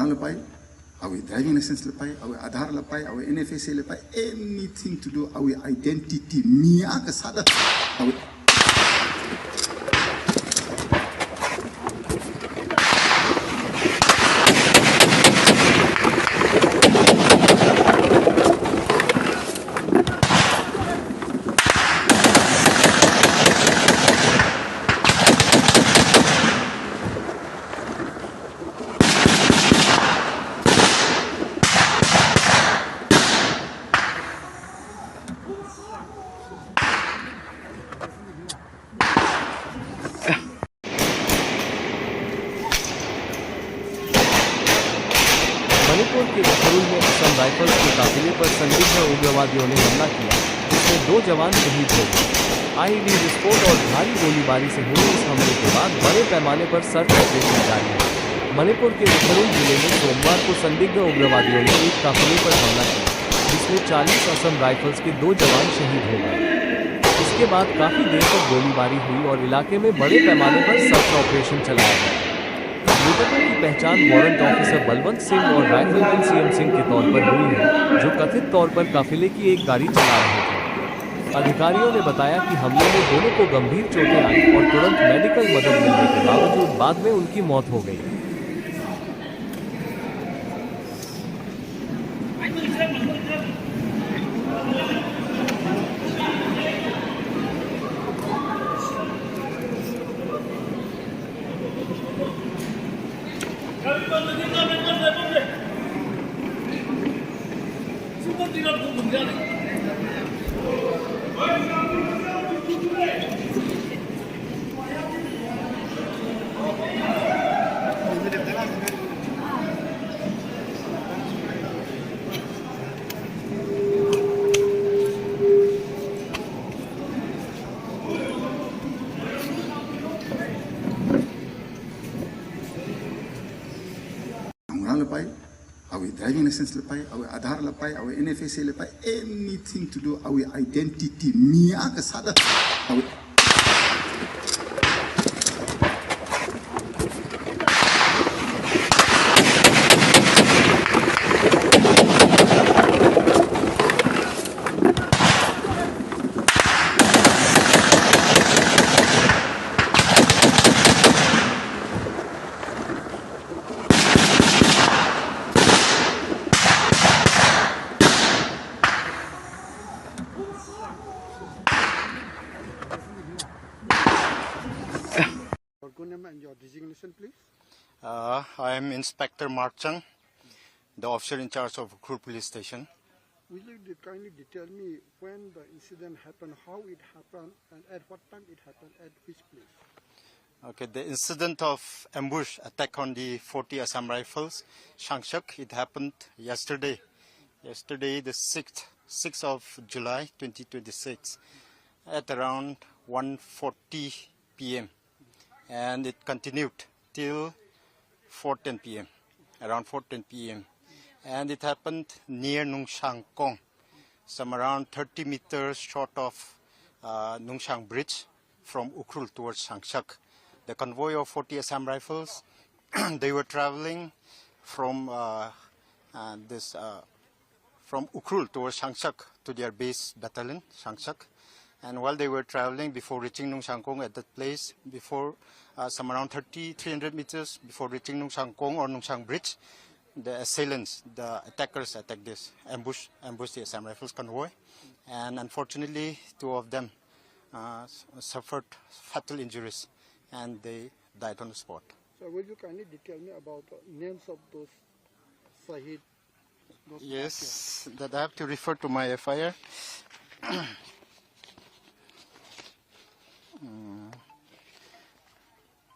lepai, our driving license lepai, our Aadhaar lepai, our NFSA lepai, anything to do our identity. Mia kesada, our Manipur के उखरुल में Assam rifles के काफिले पर संदिग्ध उग्रवादियों ने हमला किया, जिसमें 2 जवान शहीद हो गए। आईईडी विस्फोट और भारी गोलीबारी से हुए इस हमले के बाद बड़े पैमाने पर सर्च ऑपरेशन जारी है। मणिपुर के उखरुल जिले में सोमवार को संदिग्ध उग्रवादियों ने एक काफिले पर हमला किया, जिसमें 40 असम राइफल्स के 2 जवान शहीद हो गए। इसके बाद काफी देर तक गोलीबारी हुई और इलाके में बड़े पैमाने पर सर्च ऑपरेशन चलाया गया। मृतकों की पहचान वारंट ऑफिसर बलवंत सिंह और राइफलमैन सीएम सिंह के तौर पर हुई है, जो कथित तौर पर काफिले की एक गाड़ी चला रहे थे। अधिकारियों ने बताया कि हमले में दोनों को गंभीर चोटें आई और तुरंत मेडिकल मदद मिलने के बावजूद बाद में उनकी मौत हो गई। lepai, our driving license lepai, our Aadhaar lepai, our NFSA lepai, anything to do our identity. Mia kesada, our Your name and your designation, please. I am Inspector Mark Chung, the officer in charge of Ukhrul Police Station. Will you kindly detail me when the incident happened, how it happened, and at what time it happened, at which place? Okay, the incident of ambush attack on the 40 Assam Rifles, Shangshak, it happened yesterday. Yesterday, the 6th of July 2026, at around 1:40 p.m. And it continued till 4:10 p.m., around 4:10 p.m. And it happened near Nungshang Kong, some around 30 meters short of Nungshang Bridge from Ukhrul towards Shangshak. The convoy of 40 Assam Rifles, they were traveling from from Ukhrul towards Shangshak to their base battalion, Shangshak. And while they were traveling, before reaching Nungshang Kong at that place, before some around 300 meters before reaching Nungshang Kong or Nungshang Bridge, the assailants, the attackers attacked this, ambushed the Assam Rifles convoy. And unfortunately, 2 of them suffered fatal injuries and they died on the spot. So will you kindly detail me about the names of those Sahid? Yes, that I have to refer to my FIR.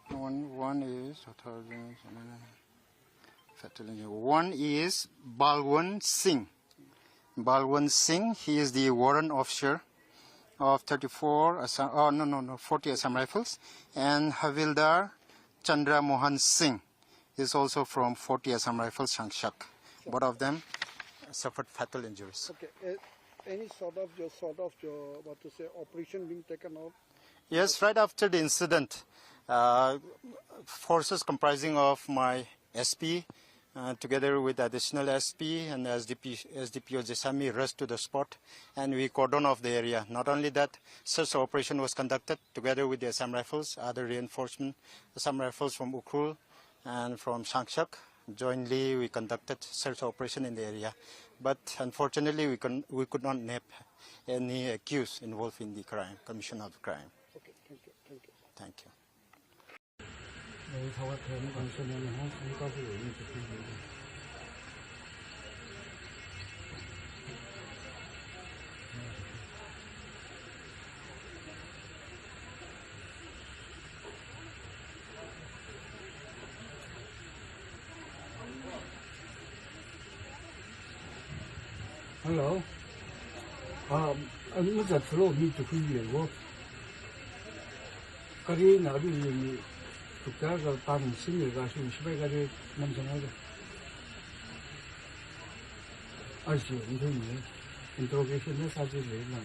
One is Balwant Singh. Balwant Singh, he is the warrant officer of 40 Assam Rifles, and Havildar Chandra Mohan Singh is also from 40 Assam Rifles, Shangshak. Both of them suffered fatal injuries. Okay, any sort of your operation being taken out? Yes, right after the incident, forces comprising of my SP, together with additional SP and SDPO Jisami rushed to the spot, and we cordoned off the area. Not only that, search operation was conducted together with the Assam Rifles, other reinforcement, Assam Rifles from Ukhrul and from Shangshak. Jointly, we conducted search operation in the area, but unfortunately, we could not nab any accused involved in the crime, commission of the crime. Okay, thank you, thank you. Thank you. Hello. Anh giật flow đi từ khi về vô. Cái gì nào đi thực ra là ta mình xin người ra xuống sẽ cái gì nằm trong đó. Ai chịu những thứ gì? Interrogation में साझे लेना.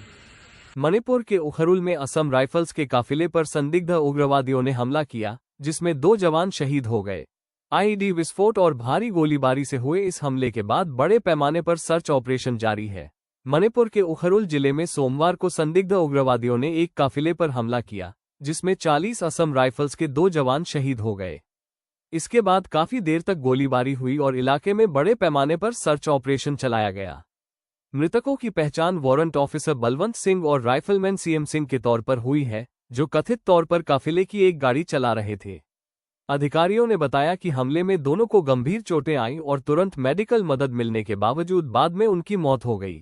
मणिपुर के उखरुल में Assam rifles के काफिले पर संदिग्ध उग्रवादियों ने हमला किया, जिसमें 2 जवान शहीद हो गए। आईईडी विस्फोट और भारी गोलीबारी से हुए इस हमले के बाद बड़े पैमाने पर सर्च ऑपरेशन जारी है। मणिपुर के उखरुल जिले में सोमवार को संदिग्ध उग्रवादियों ने एक काफिले पर हमला किया, जिसमें 40 असम राइफल्स के 2 जवान शहीद हो गए। इसके बाद काफी देर तक गोलीबारी हुई और इलाके में बड़े पैमाने पर सर्च ऑपरेशन चलाया गया। मृतकों की पहचान वारंट ऑफिसर बलवंत सिंह और राइफलमैन सीएम सिंह के तौर पर हुई है, जो कथित तौर पर काफिले की एक गाड़ी चला रहे थे। अधिकारियों ने बताया कि हमले में दोनों को गंभीर चोटें आईं और तुरंत मेडिकल मदद मिलने के बावजूद बाद में उनकी मौत हो गई।